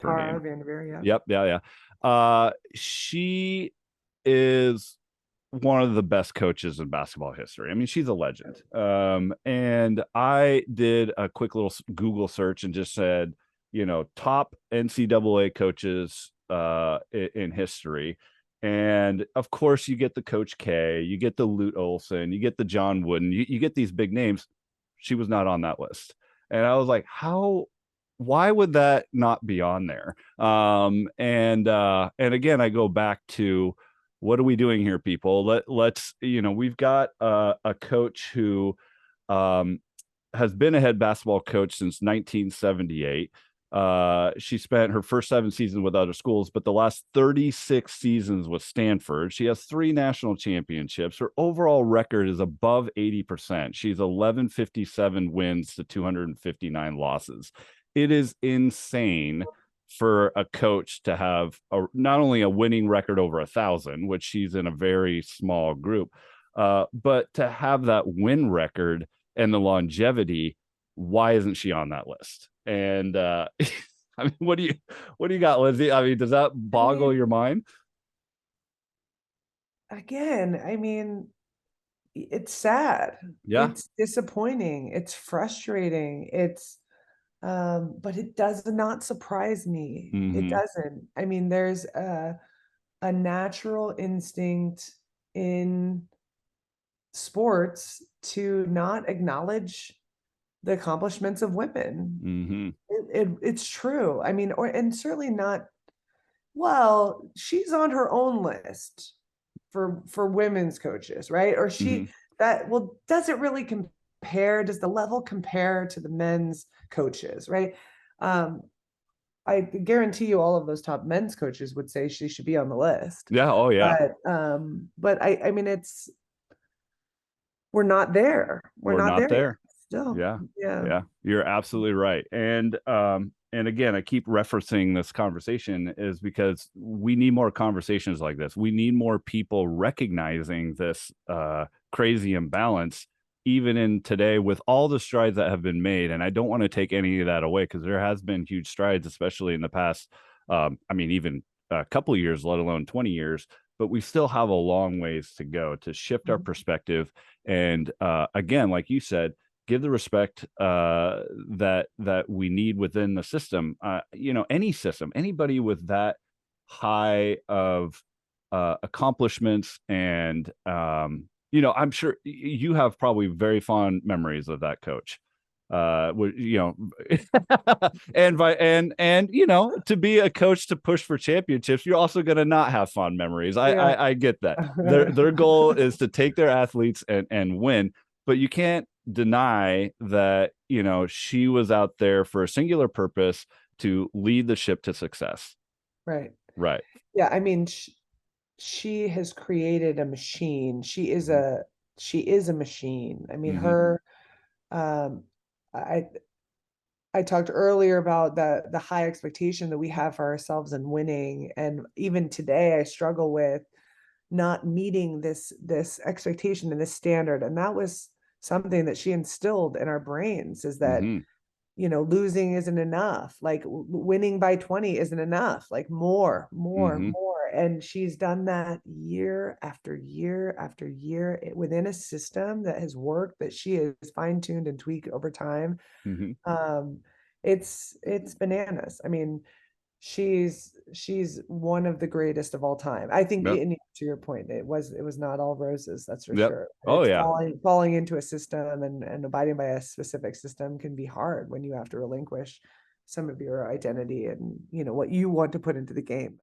her Tara name. Vanderveer, yeah. Yep. Yeah. Yeah. She is one of the best coaches in basketball history. I mean, she's a legend. And I did a quick little Google search and just said, top NCAA coaches in history. And of course, you get the Coach K, you get the Lute Olson, you get the John Wooden, you get these big names. She was not on that list. And I was like, why would that not be on there? And again, I go back to, what are we doing here, people? Let's, we've got a coach who has been a head basketball coach since 1978. She spent her first 7 seasons with other schools, but the last 36 seasons with Stanford. She has 3 national championships. Her overall record is above 80%. She's 1157 wins to 259 losses. It is insane for a coach to have not only a winning record over 1,000, which she's in a very small group, but to have that win record and the longevity. Why isn't she on that list? And I mean, what do you got, Lindsay? I mean, does that I boggle mean, your mind? again, I mean, it's sad. Yeah. It's disappointing. It's frustrating. But it does not surprise me. It Mm-hmm. doesn't. I mean, there's a natural instinct in sports to not acknowledge the accomplishments of women. Mm-hmm. It's true. I mean, and certainly not, well, she's on her own list for women's coaches, right? Or Mm-hmm. well, does it really compare? Does the level compare to the men's coaches, right? Um, I guarantee you all of those top men's coaches would say she should be on the list. Yeah. Oh, yeah. But I mean, we're not there. We're We're not not there yet there. still. Yeah. Yeah. Yeah. You're absolutely right. And again, I keep referencing this conversation is because we need more conversations like this. We need more people recognizing this crazy imbalance, even in today with all the strides that have been made. And I don't want to take any of that away because there has been huge strides, especially in the past. I mean, even a couple of years, let alone 20 years, but we still have a long ways to go to shift our perspective. And again, like you said, give the respect that we need within the system. Any system, anybody with that high of accomplishments, and I'm sure you have probably very fond memories of that coach. And to be a coach to push for championships, you're also going to not have fond memories. I, Yeah. I I get that. Their goal is to take their athletes and win, but you can't deny that she was out there for a singular purpose to lead the ship to success. Right. Right. Yeah, I mean, she has created a machine. Mm-hmm. She is a machine. I mean, Mm-hmm. her um I I talked earlier about the high expectation that we have for ourselves in winning, and even today I struggle with not meeting this expectation and this standard. And that was something that she instilled in our brains, is that Mm-hmm. losing isn't enough, like winning by 20 isn't enough, like more, more, Mm-hmm. more. And she's done that year after year after year within a system that has worked, that she has fine-tuned and tweaked over time. Mm-hmm. um it's bananas. I mean, she's one of the greatest of all time. I think, Yep. to your point, it was not all roses, that's for Yep. sure. Oh, It's yeah. falling into a system, and abiding by a specific system can be hard when you have to relinquish some of your identity and what you want to put into the game.